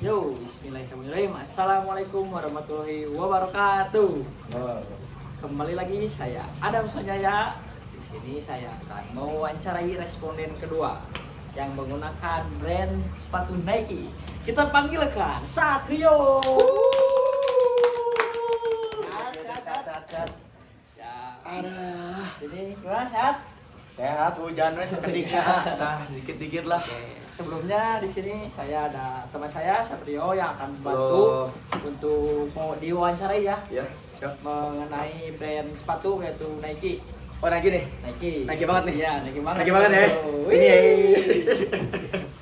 Yo, bismillahirrahmanirrahim. Assalamualaikum warahmatullahi wabarakatuh. Kembali lagi saya Adam Sonjaya. Di sini saya akan mewawancarai responden kedua yang menggunakan brand sepatu Nike. Kita panggilkan Satrio. Sehat. Ya, Ada. sini gimana sehat? Sehat, hujannya seketika. Nah, dikit-dikit lah. Oke, sebelumnya di sini saya ada teman saya Satrio yang akan membantu untuk mau diwawancarai ya Ya, siap. mengenai brand sepatu yaitu Nike. Oh, Nike nih. Nike banget nih. Iya, Nike banget. Nike banget ya. Wih. Ini.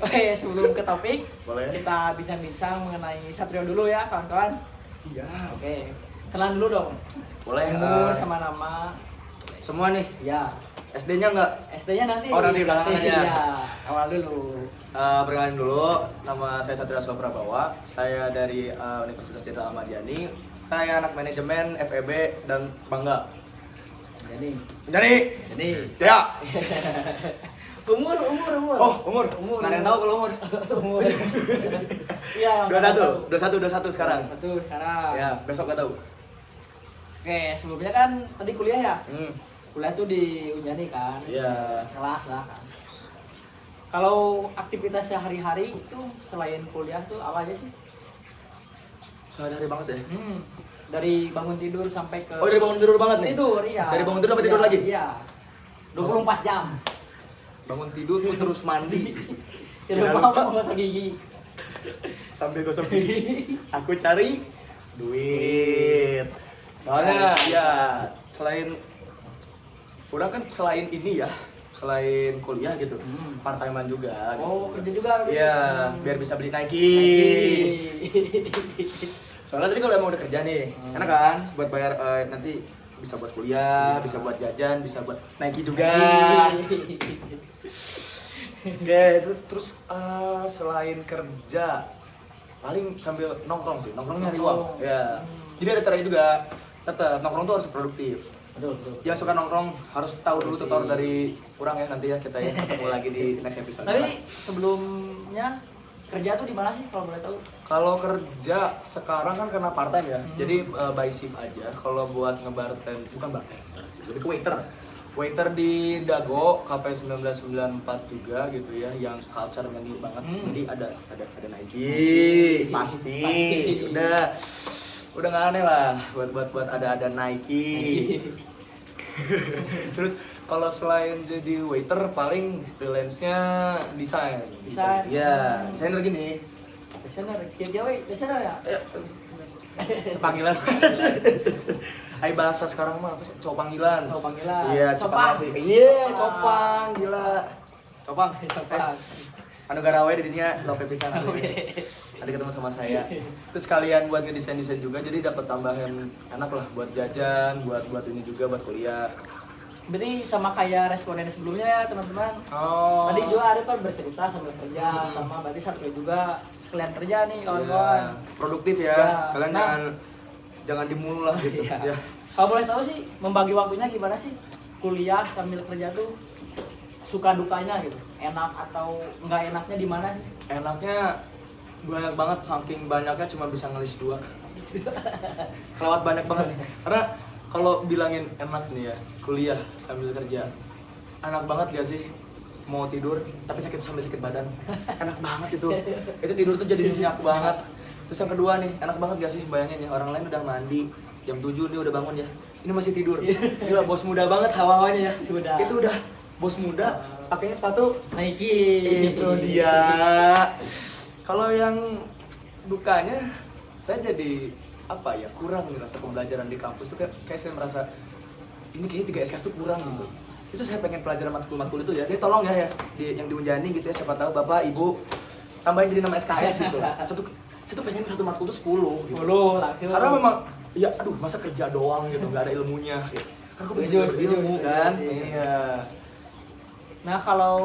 Oke, sebelum ke topik, Boleh. kita bincang-bincang mengenai Satrio dulu ya, kawan-kawan. Siap. Oke, kenalan dulu dong. Boleh. Umur sama nama. Semua nih. Ya, SD-nya enggak? SD-nya nanti. Oh, nanti belakangan aja. Iya, awal dulu. Perkenalin dulu, nama saya Satrio Prabawa. Saya dari Universitas Jenderal Ahmad Yani. Saya anak manajemen FEB dan bangga. Jadi, Jadi, ya. umur. Oh, umur. Nggak ada yang tahu kalau umur. Umur. Iya, 21 sekarang. Satu sekarang. Ya, besok nggak tahu. Oke, sebelumnya kan tadi kuliah ya. Kuliah tuh di Unjani kan. Iya. Kelas lah kan. Kalau aktivitas sehari-hari itu selain kuliah tuh apa aja sih? Sehari-hari banget ya. Dari bangun tidur sampai ke Oh, dari bangun tidur banget nih? tidur, iya. Dari bangun tidur sampai tidur Iya, lagi? Iya. 24 jam. Bangun tidur terus mandi. Tidak Jangan mau lupa. gosok gigi. Sambil gosok gigi, aku cari duit. Soalnya ya selain udah kan selain ini ya, selain kuliah gitu, part timean juga. Oh, gitu. kerja juga. Iya, biar bisa beli Nike. Soalnya tadi kalau emang udah kerja nih, enak kan buat bayar nanti bisa buat kuliah, bisa buat jajan, bisa buat Nike juga. Oke, itu terus selain kerja paling sambil nongkrong sih, nongkrong nyari uang. Ya. Jadi ada caranya juga. Tetap nongkrong tuh harus produktif. Betul. Yang suka nongkrong harus tahu dulu tutor dari kurang ya nanti ya kita ya ketemu lagi di next episode. Tapi sebelumnya kerja tuh di mana sih kalau boleh tahu? Kalau kerja sekarang kan karena part time ya, jadi by shift aja. Kalau buat ngebartend, bukan bartender, jadi ke waiter. Waiter di Dago, Cafe 1994 juga gitu ya, yang culture menu banget. Jadi ada Nike, pasti. Udah nggak aneh lah buat ada Nike. Terus kalau selain jadi waiter paling freelance-nya desain. Desain. Iya, desainer gini. Desainer, desainer ya? Panggilan. Hai bahasa sekarang mah apa sih? Cowok panggilan. Cowok panggilan. Iya, Copang. sih. Iya, copang, gila. Copang. Copang. Anu garawe di dinya lope pisan anu. Ada ketemu sama saya. Terus kalian buat ngedesain-desain juga jadi dapat tambahan enak lah buat jajan, buat ini juga buat kuliah. Berarti sama kayak responden sebelumnya ya teman-teman. Oh. Tadi juga ada kan bercerita sambil kerja sama berarti Satrio juga sekalian kerja nih kawan-kawan. Iya, produktif ya. Iya. Kalian Nah. jangan dimulu lah gitu. Iya. Ya. Kalau boleh tahu sih membagi waktunya gimana sih? Kuliah sambil kerja tuh suka dukanya gitu. Enak atau enggak enaknya di mana sih? Enaknya banyak banget, saking banyaknya cuma bisa ngelis 2. Kelewat banyak banget nih. Karena kalau bilangin enak nih ya, kuliah sambil kerja. Enak banget gak sih? Mau tidur tapi sambil sakit badan. Enak banget itu. Itu tidur tuh jadi nyenyak banget. Terus yang kedua nih, enak banget gak sih bayangin ya, orang lain udah mandi jam 7 dia udah bangun ya. Ini masih tidur. Gila, bos muda banget hawa-hawanya ya. Sudah. Itu udah bos muda pakainya sepatu Nike. itu dia. Kalau yang dukanya saya jadi apa ya, kurang ngerasa pembelajaran di kampus tuh kayak saya merasa ini kayaknya 3 SKS tuh kurang gitu. Itu saya pengen pelajaran matkul itu ya. Jadi tolong ya yang di Unjani gitu ya, siapa tahu Bapak Ibu tambahin jadi 6 SKS gitu. Saya tuh pengen satu matkul tuh 10 gitu. 10 langsung. Karena memang ya aduh masa kerja doang gitu, nggak ada ilmunya gitu. Kan aku bisa berilmu kan. Iya. Nah, kalau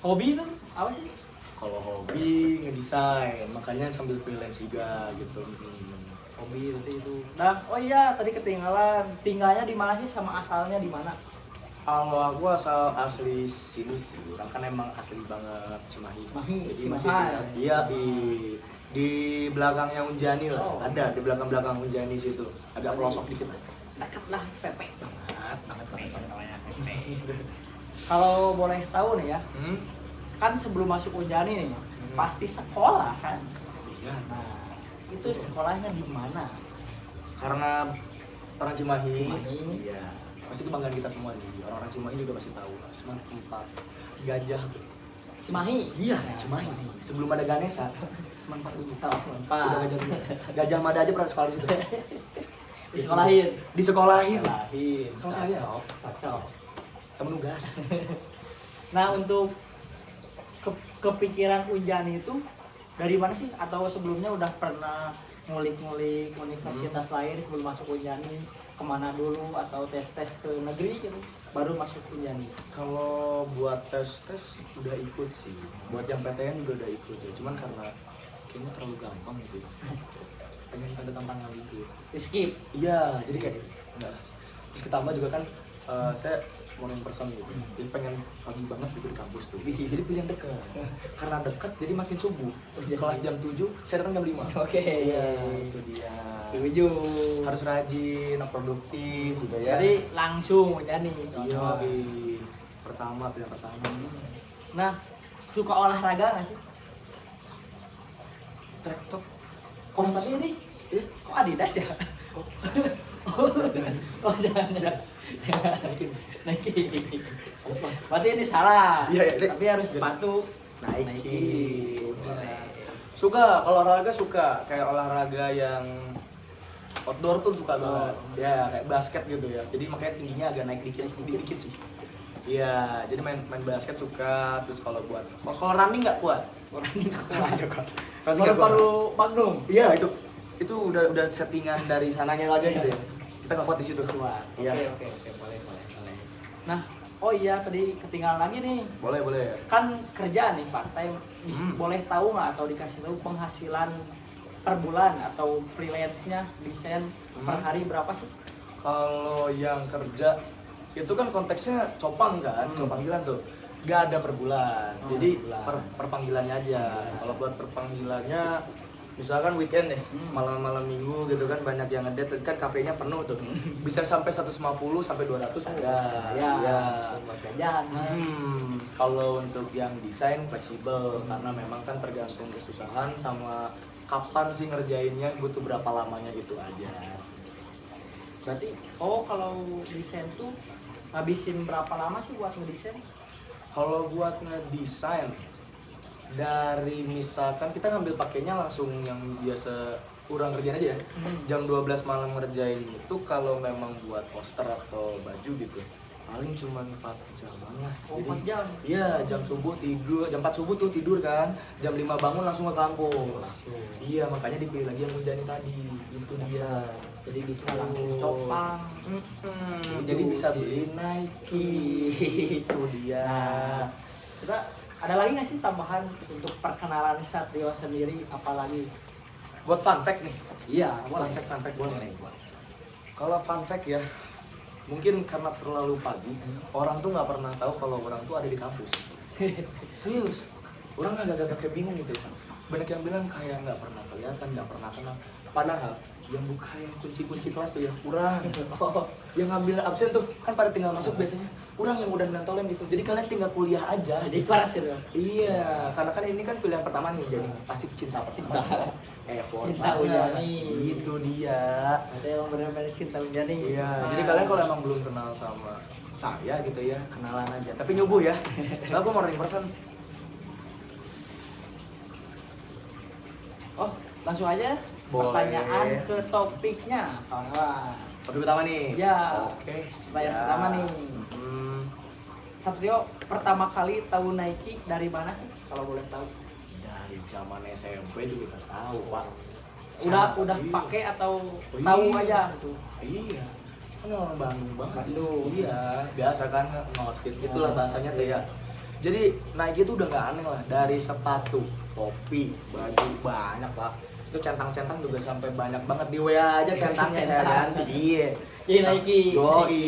hobi itu apa sih? Kalau hobi ngedesain, makanya sambil freelance juga gitu. Hobi itu. Nah, oh iya tadi ketinggalan. Tinggalnya di mana sih sama asalnya di mana? Kalau aku asli sini sih, orang kan emang asli banget Cimahi. Cimahi, Jadi Cimahi. masih iya Di belakangnya Unjani lah, Oh. ada di belakang Unjani situ, agak pelosok dikit. Dekat lah Pepe. Banget. Kalau boleh tahu nih ya, Hmm? kan sebelum masuk Unjani nih, pasti sekolah kan. Iya. Nah, itu sekolahnya di mana? Karena orang Cimahi, Cimahi. iya. Pasti kebanggaan kita semua nih. Orang-orang Cimahi juga pasti tahu. Seman tempat gajah. Cimahi. Iya, Nah, Cimahi. Sebelum ada Ganesha, Seman Park dulu. Salah Udah sempat. gajah dulu. Gajah Mada aja pernah sekolah di situ. Disekolahin. Disekolahin. Sekolahin. Sama saya. Cocok. Temen nugas. Nah, untuk kepikiran Unjani itu dari mana sih? Atau sebelumnya udah pernah ngulik-ngulik universitas lain sebelum masuk Unjani? Kemana dulu? Atau tes-tes ke negeri gitu? Baru masuk Unjani? Kalau buat tes udah ikut sih. Buat yang PTN juga udah ikut ya. Cuman karena kayaknya terlalu gampang gitu. Pengen ada tantangan gitu. Skip. Iya, jadi kayak enggak. Terus ditambah juga kan saya morning person gitu. Jadi pengen pagi banget gitu di kampus tuh. Jadi pilih yang dekat. Karena dekat jadi makin subuh. Kelas jam 7, saya datang jam 5. Oke. Iya, itu dia. Setuju. Harus rajin, produktif juga ya. Jadi langsung Unjani. iya, pertama pilihan pertama. Nah, suka olahraga nggak sih? Track talk. Oh, tapi ini kok Adidas ya? Oh, jangan. Nike. Berarti ini salah. Iya, iya. Tapi harus sepatu Nike. Suka, kalau olahraga suka. Kayak olahraga yang outdoor tuh suka banget. Ya, kayak basket gitu ya. Jadi makanya tingginya agak naik dikit sih. Iya, jadi main basket suka. Terus kalau running nggak kuat. Running nggak kuat. Running nggak kuat. Paru-paru Magnum. Iya, itu udah settingan dari sananya lagi gitu ya. Kita nggak kuat di situ. Kuat. Iya. Oke, boleh. Nah, oh iya tadi ketinggalan lagi nih. Boleh. Kan kerjaan nih part time. Boleh tahu nggak atau dikasih tahu penghasilan per bulan atau freelance-nya desain per hari berapa sih? Kalau yang kerja itu kan konteksnya copang kan, panggilan tuh nggak ada per bulan, jadi per panggilannya aja. Kalau buat per panggilannya, misalkan weekend nih, malam-malam minggu gitu kan banyak yang ngedate kan kafenya penuh tuh, bisa sampai 150 sampai 200 ada. Ya. Buat jajan. Kalau untuk yang desain fleksibel karena memang kan tergantung kesusahan sama kapan sih ngerjainnya, butuh berapa lamanya gitu aja. Berarti, kalau desain tuh ngabisin berapa lama sih buat ngedesain? Kalau buat ngedesain dari misalkan kita ngambil pakainya langsung yang biasa kurang kerjaan aja ya. Jam 12 malam ngerjain itu kalau memang buat poster atau baju gitu paling cuma 4 jam lah. Oh, 4 jam? Iya, jam subuh tidur, jam 4 subuh tuh tidur kan, jam 5 bangun langsung ke kampus. Iya, makanya dipilih lagi yang Unjani tadi, itu dia. Jadi bisa langsung copang. Jadi bisa beli Nike, itu dia. Nah, kita ada lagi nggak sih tambahan untuk perkenalan Satrio sendiri, apalagi? Buat fun fact nih. Iya, boleh. Fun fact boleh nih. Kalau fun fact ya, mungkin karena terlalu pagi, orang tuh nggak pernah tahu kalau orang tuh ada di kampus. Serius, orang agak-agak kayak bingung gitu. Banyak yang bilang kayak nggak pernah kelihatan, nggak pernah kenal. Padahal yang buka yang kunci kelas tuh ya kurang. Yang ngambil absen tuh kan pada tinggal masuk biasanya. Kurang yang udah nantolin gitu. Jadi kalian tinggal kuliah aja. Jadi paras ya dong. Iya, karena kan ini kan pilihan pertama nih, jadi pasti cinta pertama. Cinta Unjani. Itu dia. Ada yang benar-benar cinta Unjani. Iya, jadi kalian kalau emang belum kenal sama saya gitu ya, kenalan aja. Tapi nyubuh ya. Aku morning person. Oh, langsung aja. Boleh. Pertanyaan ke topiknya, kawan-kawan. Topik pertama nih. Ya. Oke, Pertanyaan pertama nih. Satrio pertama kali tahu Nike dari mana sih? Kalau boleh tahu. Dari zaman SMP juga udah tahu, Pak. Udah Iya. pakai atau Oh, tahu iya. aja gitu? Iya. Kan orang Bandung banget. Bandung. Iya, biasa kan outfit itulah bahasanya tuh ya. Jadi Nike itu udah gak aneh lah, dari sepatu, topi, baju banyak lah. Itu centang-centang juga sampai banyak banget di WA aja centangnya saya kan. Iya. Jadi Nike. Yoi.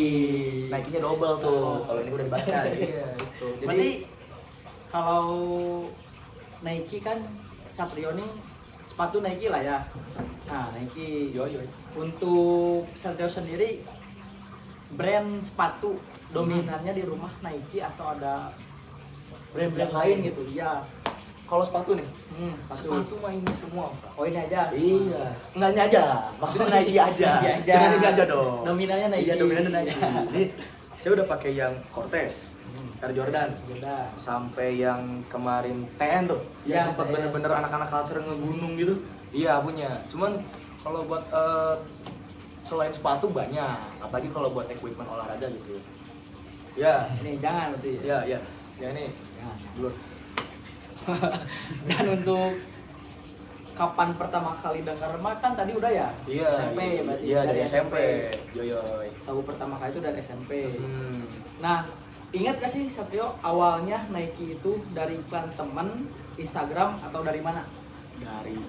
Nike-nya double tuh. Kalau ini udah dibaca. Iya, itu. Jadi Berarti kalau Nike kan Satrio nih sepatu Nike lah ya. Nah, Nike. Yo. Untuk Satrio sendiri, brand sepatu dominannya di rumah Nike atau ada brand-brand lain gitu? Iya. Kalau sepatu nih, Sepatu. mah ini semua. Oh, ini aja. Iya, enggak ini aja. Maksudnya Nike aja. Nike aja. Jangan ini aja dong. Dominannya Nike. Iya, dominannya Nike. Ini saya udah pakai yang Cortez, Air Jordan, Udah. sampai yang kemarin TN tuh. Iya, Yang sempat TN. bener-bener anak-anak culture ngegunung gitu. Iya, punya. Cuman kalau buat selain sepatu banyak, apalagi kalau buat equipment olahraga gitu. Ya, Ini jangan berarti ya. ya. Ya ini Jangan. dulu. Dan untuk kapan pertama kali dengar mah kan tadi udah ya? Iya, SMP berarti. Iya, dari SMP. Yoyoy. Tahu pertama kali itu dari SMP. Hmm. Nah, ingat gak sih Satrio awalnya Nike itu dari iklan temen, Instagram atau dari mana? Dari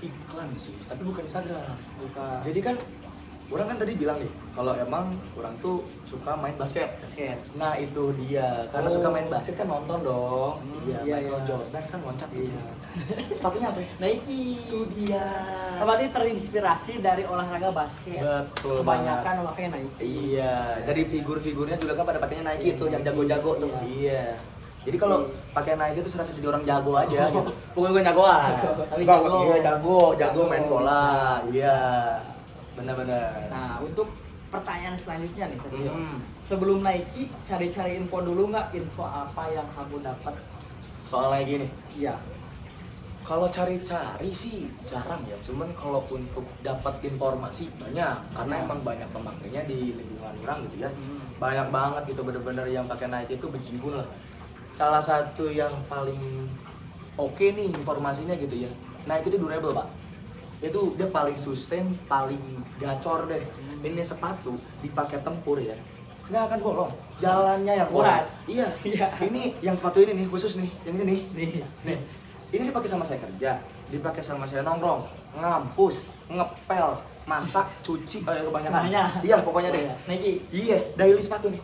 iklan sih, tapi bukan Instagram. Buka Jadi kan orang kan tadi bilang nih, kalau emang orang tuh suka main basket. basket. Nah itu dia, karena Oh. suka main basket kan nonton dong. Iya, Michael iya. Jordan kan loncat. Iya. Sepatunya apa? Nike. Itu dia. Berarti terinspirasi dari olahraga basket. Betul Kebanyakan pakai Nike. Iya, dari figur-figurnya juga kan pada pakainya Nike tuh, yang jago-jago tuh. Iya. Iya. Jadi kalau pakai Nike itu serasa jadi orang jago aja gitu. Bukan gue jagoan. Tapi Enggak, jago. iya, jago main bola. Iya. Benar-benar. Nah, untuk pertanyaan selanjutnya nih Satrio. Hmm. Sebelum Nike, cari-cari info dulu nggak? Info apa yang kamu dapat? Soalnya gini, Iya. kalau cari-cari sih jarang ya. Cuman kalau untuk dapat informasi banyak, karena emang banyak pemakainya di lingkungan orang gitu ya. Banyak banget gitu bener-bener yang pakai Nike itu bejibun lah. Salah satu yang paling oke nih informasinya gitu ya. Nike itu durable, Pak. Itu dia paling sustain, paling gacor deh. Ini sepatu dipakai tempur ya, nggak akan bolong. Jalannya yang Kuat. Iya. Iya. Ini yang sepatu ini nih khusus nih, yang ini nih. Nih. Ini dipakai sama saya kerja, dipakai sama saya nongkrong, ngampus, ngepel, masak, cuci, kebanyakan. Semuanya. Iya, pokoknya deh. Nike. Iya, daily sepatu nih.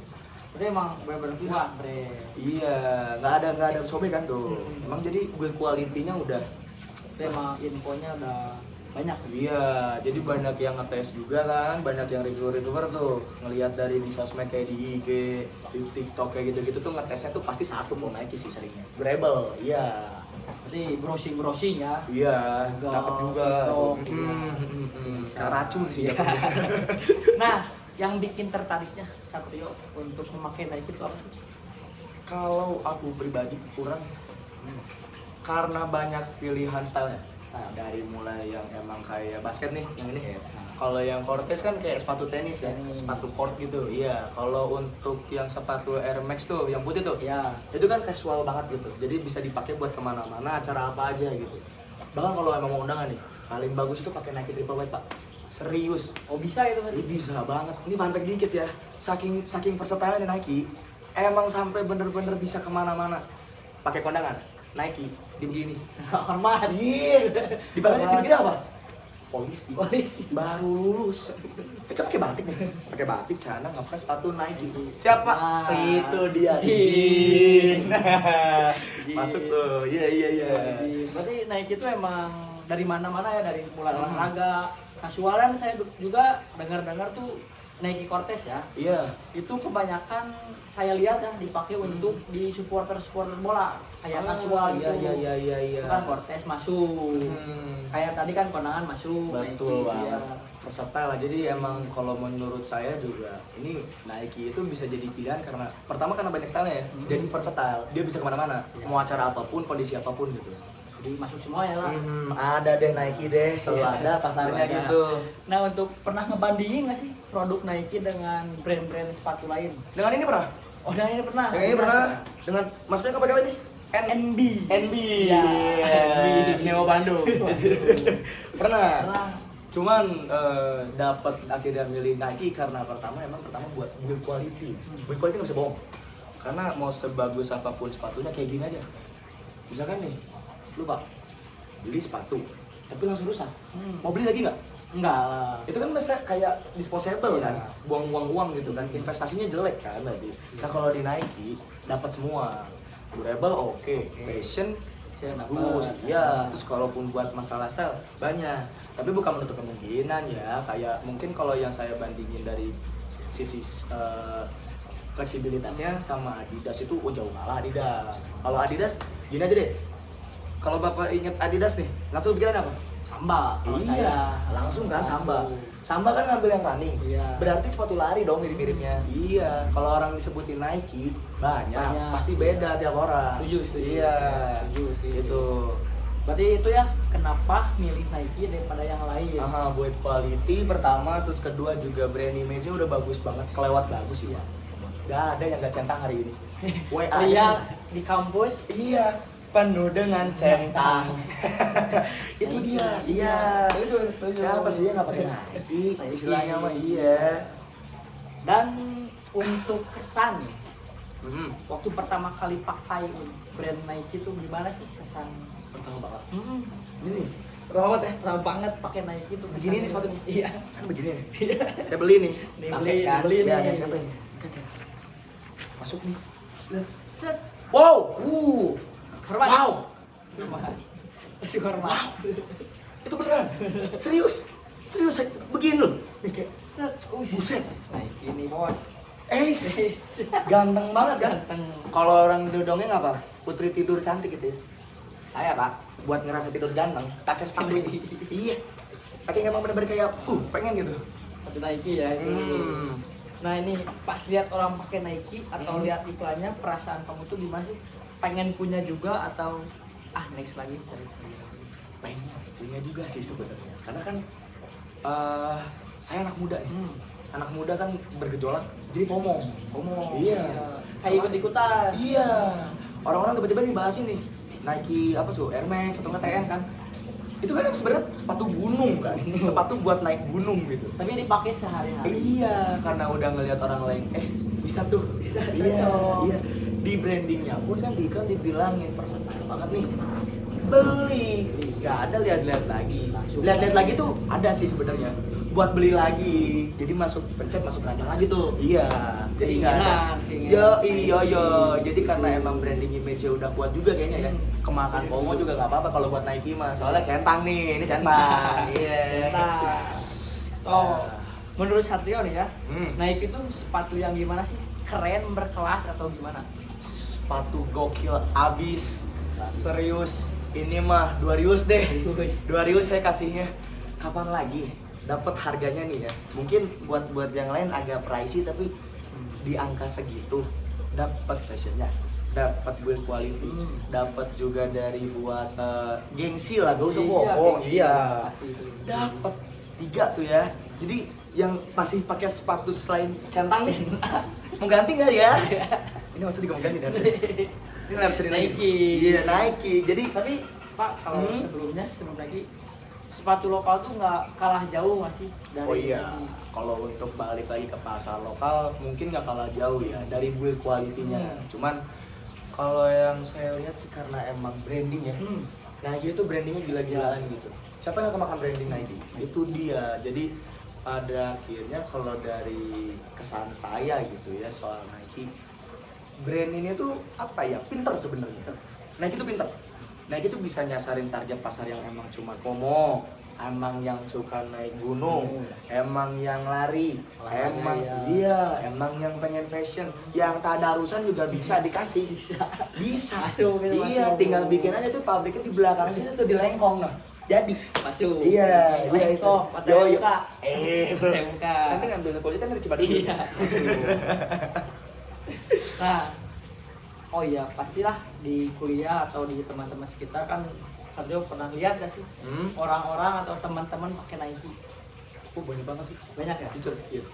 Berarti emang bener-bener kuat, Bre. Iya, nggak ada sobek kan tuh. Emang jadi build quality-nya udah. Berarti emang infonya udah banyak. Iya, jadi banyak yang ngetes juga kan, banyak yang reviewer tuh ngelihat dari di sosmed kayak di IG, di TikTok kayak gitu-gitu tuh ngetesnya tuh pasti satu mau Nike sih seringnya. Durable, iya. Berarti browsing ya. Iya, Juga dapat juga. TikTok, Kayak racun sih Iya. jatuhnya. Nah, yang bikin tertariknya Satrio untuk memakai Nike itu apa sih? Kalau aku pribadi kurang karena banyak pilihan stylenya. Nah, dari mulai yang emang kayak basket nih, yang ini. Kalau yang Cortez kan kayak sepatu tenis ya, sepatu court gitu. Iya. Kalau untuk yang sepatu Air Max tuh, yang putih tuh, Ya. itu kan casual banget gitu. Jadi bisa dipakai buat kemana-mana, acara apa aja gitu. Bahkan kalau emang mau undangan nih, paling bagus itu pakai Nike Triple White, Pak. Serius. Oh, bisa itu Ini berarti. bisa banget. Ini pantek dikit ya. Saking versatile Nike, emang sampai bener-bener bisa kemana-mana. Pakai kondangan, Nike, di begini. Hormat. Iya. Di begini apa? Polisi. Polisi. Baru lulus. Itu pakai batik nih. Pakai batik, celana ngapain sepatu Nike. Siapa? Nah. Itu dia. Jin. Jin. Masuk tuh. Iya. Berarti Nike itu emang dari mana-mana ya, dari mulai olahraga, kasualan. Saya juga dengar-dengar tuh Nike Cortez ya. Iya. Itu kebanyakan saya lihat ya dipakai untuk di supporter bola kayak kasual gitu. Iya. Itu kan Cortez masuk. Kayak tadi kan kondangan masuk. Betul Nike, banget. iya. Versatile lah. Jadi emang kalau menurut saya juga ini Nike itu bisa jadi pilihan karena pertama karena banyak style ya. Jadi versatile. Dia bisa kemana-mana. Iya. Mau acara apapun, kondisi apapun gitu. Jadi masuk semua ya lah. Ada deh Nike deh. Selalu Iya. ada pasarnya Selalu ada. gitu. Nah, untuk pernah ngebandingin nggak sih produk Nike dengan brand-brand sepatu lain? Dengan ini pernah? Oh, dengan ini pernah. Dengan ini pernah? Dengan maksudnya apa ini? NB. NB. Ya, NB. Neo Bandung. Pernah. Pernah. Cuman dapat akhirnya milih Nike karena pertama buat build quality. Build quality nggak bisa bohong. Karena mau sebagus apapun sepatunya kayak gini aja. Misalkan nih, lu Pak beli sepatu, tapi langsung rusak. Mau beli lagi nggak? Enggak lah. Itu kan biasa kayak disposable Iya. kan, buang-buang uang gitu kan, investasinya jelek kan berarti. Nah kalau di Nike dapat semua, durable oke, fashion bagus. Iya. Terus kalaupun buat masalah style banyak. Tapi bukan menutup kemungkinan ya. Kayak mungkin kalau yang saya bandingin dari sisi fleksibilitasnya sama Adidas itu jauh kalah Adidas. Kalau Adidas gini aja deh. Kalau Bapak inget Adidas nih, langsung pikiran apa? Samba. Kalau Iya, saya langsung kan Samba. Samba kan ngambil yang running. Iya. Berarti sepatu lari dong mirip-miripnya. Iya. Kalau orang disebutin Nike, banyak. Pasti beda tiap orang. Setuju. Iya. Setuju. Itu. Berarti itu ya kenapa milih Nike daripada yang lain? Aha, buat quality pertama, terus kedua juga brand image-nya udah bagus banget, kelewat bagus sih ya. Gak ada yang gak centang hari ini. WA Lihat di kampus. Iya, penuh dengan centang. Itu dia. Iya. Siapa sih yang nggak pakai Nike? Istilahnya mah iya. Dan untuk kesan nih, Hmm. waktu pertama kali pakai brand Nike itu gimana sih kesan? Pertama banget. Hmm. Ini pertama banget ya. Pertama banget pakai Nike itu. Begini nih sepatunya. Iya. Kan begini nih. Saya beli nih. Nih, Pakai kan. beli Ya, nih. siapa ini? Masuk nih. Set. Wow. Hormat. Wow. Masih hormat. Itu beneran. Serius. Serius begini loh. Nih kayak Set. buset. Nike ini bos. Ganteng banget kan? Ganteng. Kalau orang dodongnya apa? Putri tidur cantik gitu ya. Saya Pak, buat ngerasa tidur ganteng, pakai sepatu ini. Iya. Saking emang bener-bener kayak, pengen gitu. Sepatu Nike ya itu. Nah ini pas lihat orang pakai Nike atau lihat iklannya, perasaan kamu tuh gimana sih? Pengen punya juga atau next lagi cari. Pengen punya juga sih sebenarnya. Karena kan saya anak muda nih. Anak muda kan bergejolak, jadi FOMO. Iya. Kayak ikut-ikutan. Iya. Orang-orang tiba-tiba nih bahas ini Nike apa tuh Air Max atau nggak TN kan? Itu kan sebenarnya sepatu gunung kan, sepatu buat naik gunung gitu. Tapi dipakai sehari-hari. Iya, karena udah ngelihat orang lain, bisa tuh, Bisa, iya, cocok. iya. Di brandingnya pun kan di iklan dibilangin versatile banget nih. Beli, nggak ada lihat-lihat lagi. Lihat-lihat lagi tuh ada sih sebenarnya. Buat beli lagi, jadi pencet masuk keranjang lagi tuh. Iya, jadi nggak ada. Iya. Jadi karena emang branding image-nya udah kuat juga kayaknya ya. Kemakan FOMO juga nggak apa-apa kalau buat Nike mah. Soalnya centang nih, ini centang. Iya. Menurut Satrio nih ya, Nike Nike itu sepatu yang gimana sih? Keren, berkelas atau gimana? Sepatu gokil abis, serius. Ini mah 2 deh. 2 saya kasihnya. Kapan lagi dapat harganya nih ya? Mungkin buat yang lain agak pricey tapi di angka segitu dapat fashionnya, dapat build quality, dapat juga dari buat gengsi lah, gak usah bohong. Iya. Dapat 3 tuh ya. Jadi yang masih pakai sepatu selain centang nih, mau ganti nggak ya? Ini maksudnya mau ganti nanti. Ini lab cerita Nike. Iya Nike. Jadi Tapi Pak, kalau sebelum Nike, sepatu lokal tuh nggak kalah jauh nggak sih dari Nike? Kalau untuk balik lagi ke pasar lokal mungkin nggak kalah jauh ya dari build quality-nya. Cuman kalau yang saya lihat sih karena emang branding ya. Nike itu brandingnya gila-gilaan gitu. Siapa yang kemakan branding Nike? Itu dia. Jadi pada akhirnya kalau dari kesan saya gitu ya soal Nike, brand ini tuh apa ya, pinter sebenarnya. Nike itu pinter. Nike itu bisa nyasarin target pasar yang emang cuma FOMO, emang yang suka naik gunung, emang yang lari, emang emang yang pengen fashion, yang tadarusan juga bisa dikasih. Bisa. Masuk, gitu, iya, masuk. tinggal bikin aja tuh pabriknya di belakang situ tuh di Lengkong nah. Jadi Masuk. iya, itu. Yo. Muka. Itu. Muka. Nanti ngambil kulit kan dari Cibaduyut. Iya. Nah, oh iya pastilah di kuliah atau di teman-teman sekitar kan Satrio pernah lihat gak sih orang-orang atau teman-teman pakai Nike? Banyak banget sih. Banyak ya? Jujur, iya.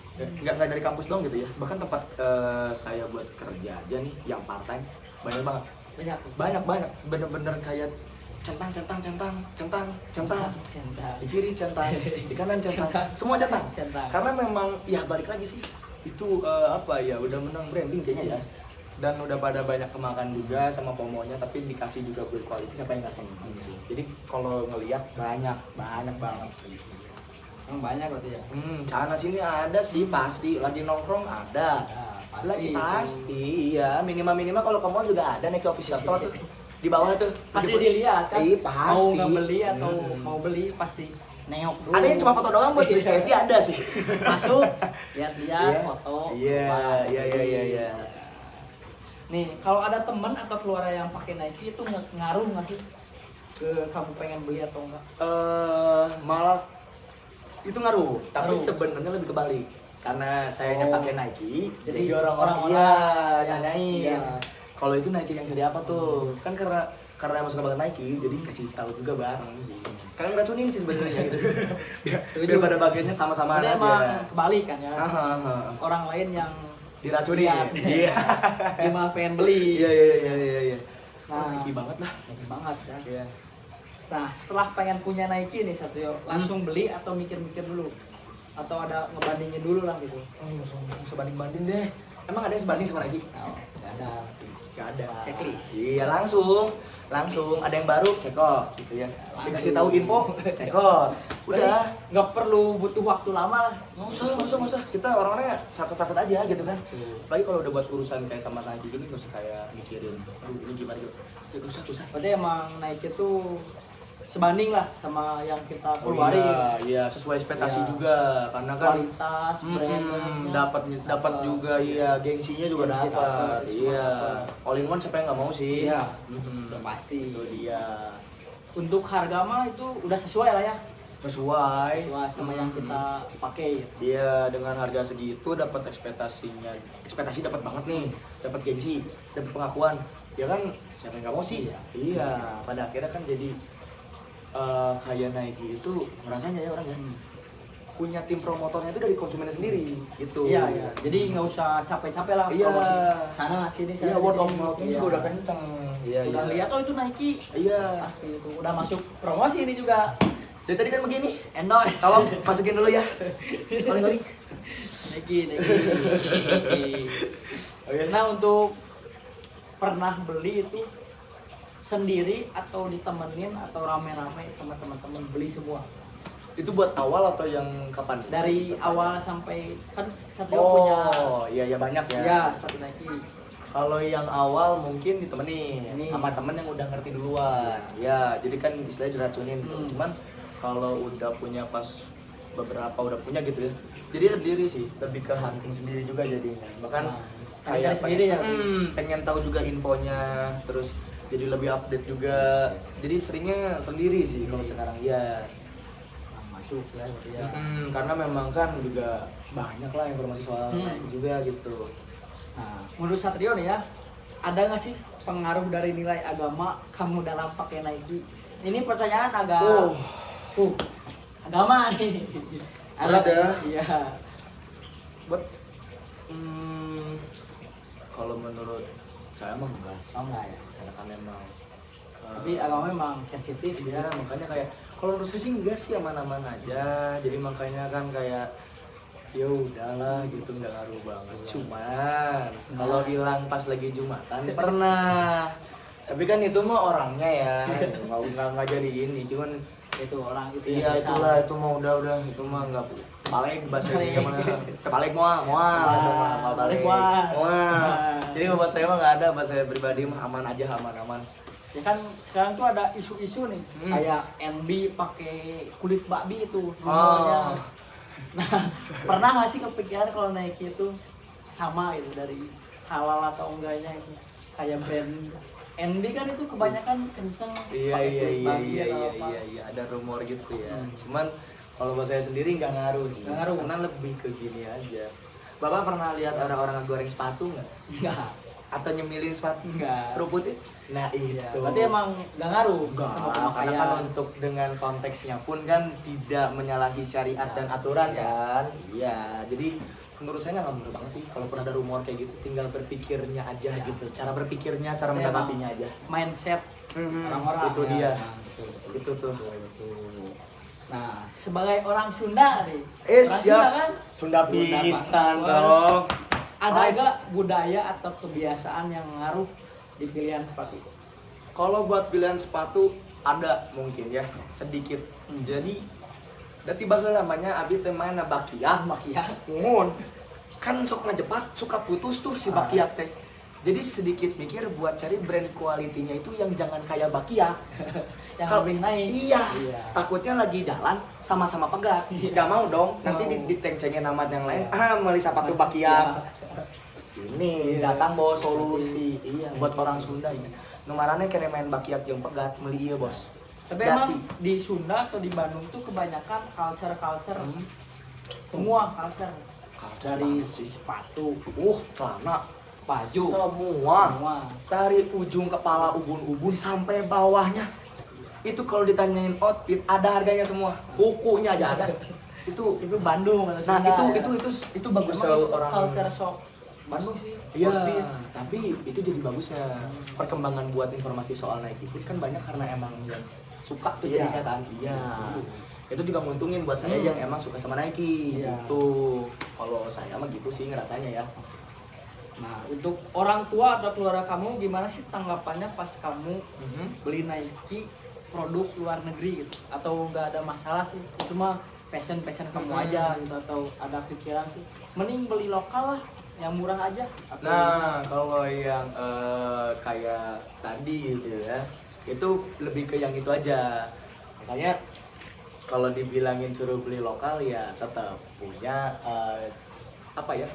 Nggak dari kampus dong gitu ya. Bahkan tempat saya buat kerja aja nih yang part time banyak banget. Banyak. Bener-bener kayak centang. Di kiri centang, di kanan centang. Semua centang. Karena memang ya balik lagi sih. Itu apa ya, udah menang branding kayaknya ya. Dan udah pada banyak kemakan juga sama FOMO-nya, tapi dikasih juga build quality, siapa yang nggak seneng sih. Jadi kalau ngelihat banyak banget. Yang banyak berarti ya? Sana sini ada sih pasti, lagi nongkrong ada. Pasti ya, minimal kalau ke mall juga ada nih ke official store tuh. di bawah tuh pasti dilihat kan. Iya, pasti. Mau nggak beli atau mau beli pasti nengok dulu. Ada yang cuma foto doang buat beli PSG ada sih. Masuk, lihat-lihat foto. Iya. Nih, kalau ada teman atau keluarga yang pakai Nike itu ngaruh nggak sih ke kamu pengen beli atau enggak? Malah itu ngaruh, tapi Ngaruh. sebenarnya lebih kebalik. Karena sayanya pakai Nike, Jadi orang-orang nanyain. Iya. Kalau itu Nike yang seri apa tuh? Kan karena emang suka banget Nike, jadi kasih tahu juga bareng sih. Karena ngeracunin sih sebenarnya gitu. Biar pada bagiannya sama-sama Ini aja. emang kebalik kan ya. Aha. Orang lain yang Diracunin. lihat. Iya. Dia malah pengen beli. Iya. Nah, Nike banget lah. Nike banget ya. Iya. Nah, setelah pengen punya Nike nih Satrio, langsung beli atau mikir-mikir dulu? Atau ada ngebandingin dulu lah gitu? Oh, nggak usah banding-banding deh. Emang ada yang sebanding sama Nike? Oh, nggak ada. Gak ada. Checklist. Iya, langsung ada yang baru cekok gitu ya. Dikasih tahu info cekok. Udah. Nggak perlu butuh waktu lama lah. Nggak usah. Kita orangnya sat-sat aja gitu kan. Apalagi kalau udah buat urusan kayak sama Nike gini nggak usah kayak mikirin, aduh ini gimana gitu. Gak usah. Berarti emang Nike tuh sebanding lah sama yang kita keluarin. Iya, sesuai ekspektasi Iya. juga karena kan Kualitas, brand, dapat juga, iya, gengsinya juga Gengsi dapat. dapet, Iya. dapet. All in one siapa yang nggak mau sih? Iya. Udah pasti. Itu dia. Untuk harga mah itu udah sesuai lah ya. Sesuai Sama yang kita pakai. Iya, dengan harga segitu dapat ekspektasi dapat banget nih, dapat gengsi, dapat pengakuan. Ya kan siapa yang nggak mau sih? Iya, pada akhirnya kan jadi kayak Nike itu ngerasanya ya orang ya punya tim promotornya itu dari konsumennya sendiri gitu. Iya. Jadi nggak usah capek-capek lah Iya. promosi sana sini. Iya, sana word of sini. mouth-nya Iya. juga udah kenceng. Iya, Udah lihat itu Nike. Iya. Pasti itu udah masuk promosi ini juga. Dari tadi kan begini. Endorse. Tolong masukin dulu ya. Kali-kali. Nike. Oke. Nah, untuk pernah beli itu sendiri atau ditemenin atau rame-rame sama teman-teman beli semua? Itu buat awal atau yang kapan? Dari awal sampai kan Satrio punya iya banyak ya. ya sepatu Nike. Kalau yang awal mungkin ditemenin Ini. sama temen yang udah ngerti duluan. Ya, jadi kan istilahnya diracunin tuh. Cuman kalau udah punya pas beberapa udah punya gitu ya. Jadi sendiri sih, lebih ke hunting sendiri juga jadinya. Bahkan Cari sendiri ya. pengen tahu juga infonya, terus jadi lebih update juga. Jadi seringnya sendiri sih kalau sekarang ya. Masuk ya. Karena memang kan juga banyak lah informasi soal itu juga gitu. Nah, menurut Satrio nih ya, ada nggak sih pengaruh dari nilai agama kamu dalam pakai Nike? Ini pertanyaan agak agama nih. Berat ya? Iya. Buat kalau menurut saya mah enggak sih. Oh enggak ya. Karena kan memang Tapi agama memang sensitif ya, makanya kayak kalau menurut saya sih enggak sih, aman-aman aja. Jadi makanya kan kayak ya udahlah gitu, nggak ngaruh banget. Cuman kalau hilang pas lagi Jumatan pernah. Tapi kan itu mah orangnya ya, nggak jadi ini. Cuman itu orang itu iya yang itulah, itu mah udah itu mah nggak balik bahasa Indonesia mana kebalik mual balik mual. Jadi buat saya mah nggak ada, buat saya pribadi mah aman aja, aman. ya kan sekarang tuh ada isu-isu nih kayak NB pakai kulit babi itu rumornya. Nah, pernah nggak sih kepikiran kalau Nike itu sama itu dari halal atau enggaknya itu kayak brand NB kan itu kebanyakan kenceng pakai kulit babi atau apa. Iya, ada rumor gitu ya. Cuman kalau buat saya sendiri nggak ngaruh sih. Nggak ngaruh. Karena lebih ke gini aja. Bapak pernah lihat orang-orang goreng sepatu nggak? Enggak. Atau nyemilin sepatu? Nggak. Seruputin? Nah itu. Berarti emang nggak ngaruh. Karena kan untuk dengan konteksnya pun kan tidak menyalahi syariat dan aturan kan. Iya, jadi menurut saya nggak ngaruh banget sih. Kalaupun ada rumor kayak gitu, tinggal berpikirnya aja gitu. Cara berpikirnya, cara menanggapinya aja. Mindset orang-orang. Itu dia. Itu tuh. Nah, sebagai orang Sunda nih. Orang Siap. Sunda kan? Sunda pisan Bos. dong. Ada gak budaya atau kebiasaan yang ngaruh di pilihan sepatu? Kalau buat pilihan sepatu ada mungkin ya, sedikit. Jadi da tiba namanya abi teh main bakiak. Makiat. Mun kan sok ngajepat suka putus tuh si bakiak teh. Jadi sedikit mikir buat cari brand quality-nya itu yang jangan kayak Bakia. Yang Kalau- lebih naik. Iya. Iya. Takutnya lagi jalan sama-sama pegat. Iya. Gak mau dong. Nanti Mau. diteng-cengin nama yang lain. Iya. Beli sepatu Mas- Bakia. iya. Ini Iya. datang bawa solusi. Iya. Buat orang Sunda ya. Numarannya kena main Bakia yang pegat. Meli iya bos. Tapi Jati. emang di Sunda atau di Bandung tuh kebanyakan culture semua culture dari sepatu, celana, baju, semua. semua. Cari ujung kepala ubun-ubun sampai bawahnya. Itu kalau ditanyain outfit ada harganya semua. Kukunya aja ada. Itu Itu Bandung atau nah Sunda, ya. itu bagus Emang itu orang culture shock Bandung sih. Iya, outfit. tapi itu jadi bagusnya perkembangan buat informasi soal Nike pun kan banyak karena emang yang suka tuh Iya. jadinya kan. Iya. Itu juga nguntungin buat saya yang emang suka sama Nike. Iya. Gitu. Kalau saya mah gitu sih ngerasanya ya. Nah, untuk orang tua atau keluarga kamu gimana sih tanggapannya pas kamu beli Nike produk luar negeri gitu? Atau nggak ada masalah sih? Itu mah passion kamu aja gitu, atau ada pikiran sih mending beli lokal lah yang murah aja atau Nah, kalau yang kayak tadi gitu ya, itu lebih ke yang itu aja. Makanya kalau dibilangin suruh beli lokal ya tetap punya apa ya,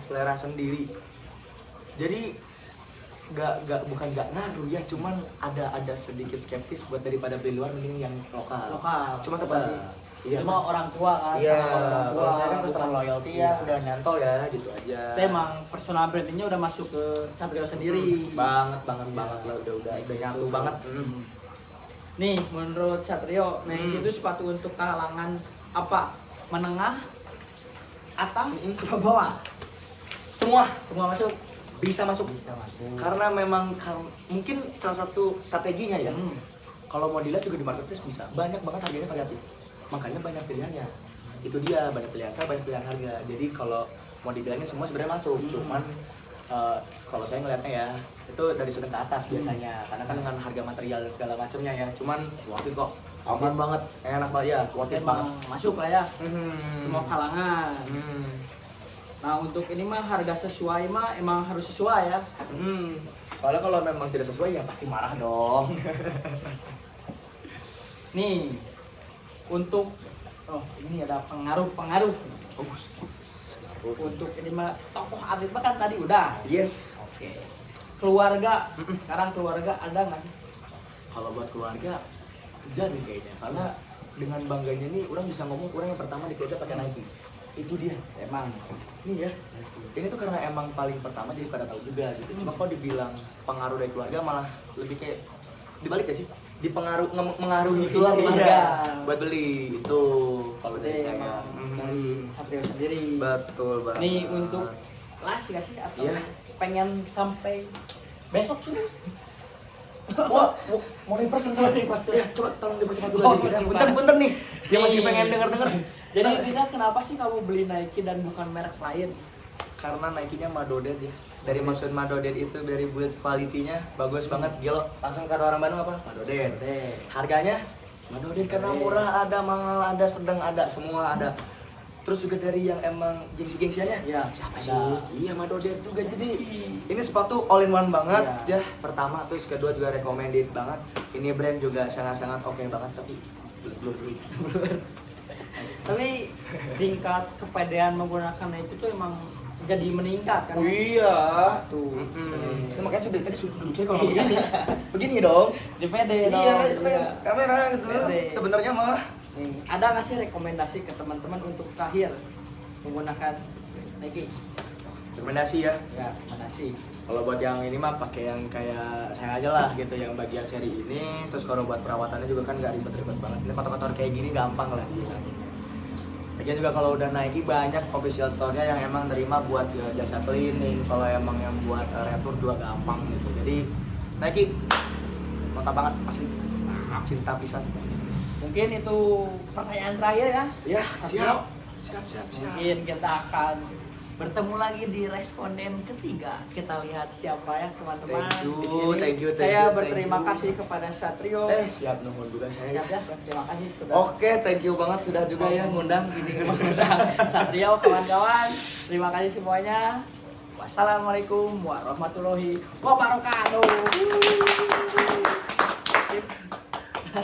selera sendiri. Jadi bukan nggak ngaruh ya, cuman ada sedikit skeptis buat daripada beli luar mending yang lokal. Cuma tetap tetap iya, cuma orang tua kan iya, sama orang tua kalau saya kan customer bukan- loyalty iya. ya udah nyantol ya gitu aja. Itu emang personal brandingnya udah masuk ke Satrio sendiri. banget lah, udah nyatu banget. Nih menurut Satrio, Nike itu sepatu untuk kalangan apa? Menengah, atas, ke bawah? Semua masuk. Bisa masuk karena memang mungkin salah satu strateginya ya. Kalau mau dilihat juga di marketplace bisa banyak banget harganya variatif, makanya banyak pilihannya. Itu dia, banyak pilihan banyak pilihan harga. Jadi kalau mau dibilangin semua sebenarnya masuk, cuman kalau saya ngelihatnya ya itu dari sedang ke atas biasanya, karena kan dengan harga material dan segala macamnya ya. Cuman worth it kok, aman banget, enak banget ya, worth it banget. Emang masuk lah ya, semua kalangan. Nah untuk ini mah harga sesuai mah emang harus sesuai ya. Soalnya kalau memang tidak sesuai ya pasti marah dong. Nih untuk ini ada pengaruh. Untuk ini mah tokoh atlet mah kan tadi udah. Yes. Oke. Keluarga, sekarang keluarga ada nggak sih? Kalau buat keluarga jadi kayaknya, karena dengan bangganya nih orang bisa ngomong orang yang pertama di keluarga pakai Nike. Itu dia. Emang. Ini ya. Ini tuh karena emang paling pertama jadi pada tahu juga gitu. Cuma kalau dibilang pengaruh dari keluarga malah lebih kayak dibalik ya sih. Mengaruhi keluarga buat beli itu kalau dari saya. Emang dari Satrio sendiri. Betul banget. Nih untuk kelas gak sih atau Iya. pengen sampai besok sudah? Wah, mau reverse sama ya, coba tolong dipercepat dulu. Bentar nih. Dia masih pengen denger. Jadi intinya kenapa sih kamu beli Nike dan bukan merek lain? Karena Nike-nya Madoded ya. Dari maksud Madoded itu dari build quality-nya bagus banget, gila. Langsung kado orang Bandung apa? Madoded. Harganya Madoded karena murah, ada mahal, ada sedang, ada semua ada. Terus juga dari yang emang gengsi-gengsiannya. Iya, Siapa ada. sih? Iya Madoded juga. Jadi ini sepatu all in one banget Iya. ya. Pertama, terus kedua juga recommended banget. Ini brand juga sangat-sangat oke banget, tapi belum beli. Tapi tingkat kepedean menggunakan itu tuh emang jadi meningkat kan? Iya. Tuh. Itu makanya sudah tadi sudah lucu kalau begini. Begini dong. Di pede dong. Iya, Iya. kamera gitu. Pede. Sebenarnya mah Nih, ada nggak sih rekomendasi ke teman-teman untuk terakhir menggunakan Nike? rekomendasi ya. Ya, mana sih? Kalau buat yang ini mah pakai yang kayak saya aja lah gitu, yang bagian seri ini. Terus kalau buat perawatannya juga kan nggak ribet-ribet banget. Ini kotor-kotor kayak gini gampang lah. Lagian juga kalau udah Nike banyak official store-nya yang emang nerima buat jasa cleaning. Kalau emang yang buat retur juga gampang gitu. Jadi Nike mantap banget, asli. Cinta pisan. Mungkin itu pertanyaan terakhir ya. Ya, Siap. Siap. Mungkin kita akan bertemu lagi di responden ketiga. Kita lihat siapa ya teman-teman. Thank you, Saya berterima kasih kepada Satrio. Siap nuhun juga saya. Siap ya, terima kasih sudah. Oke, thank you banget sudah juga ya ngundang ini. Satrio, kawan-kawan. Terima kasih semuanya. Wassalamualaikum warahmatullahi wabarakatuh.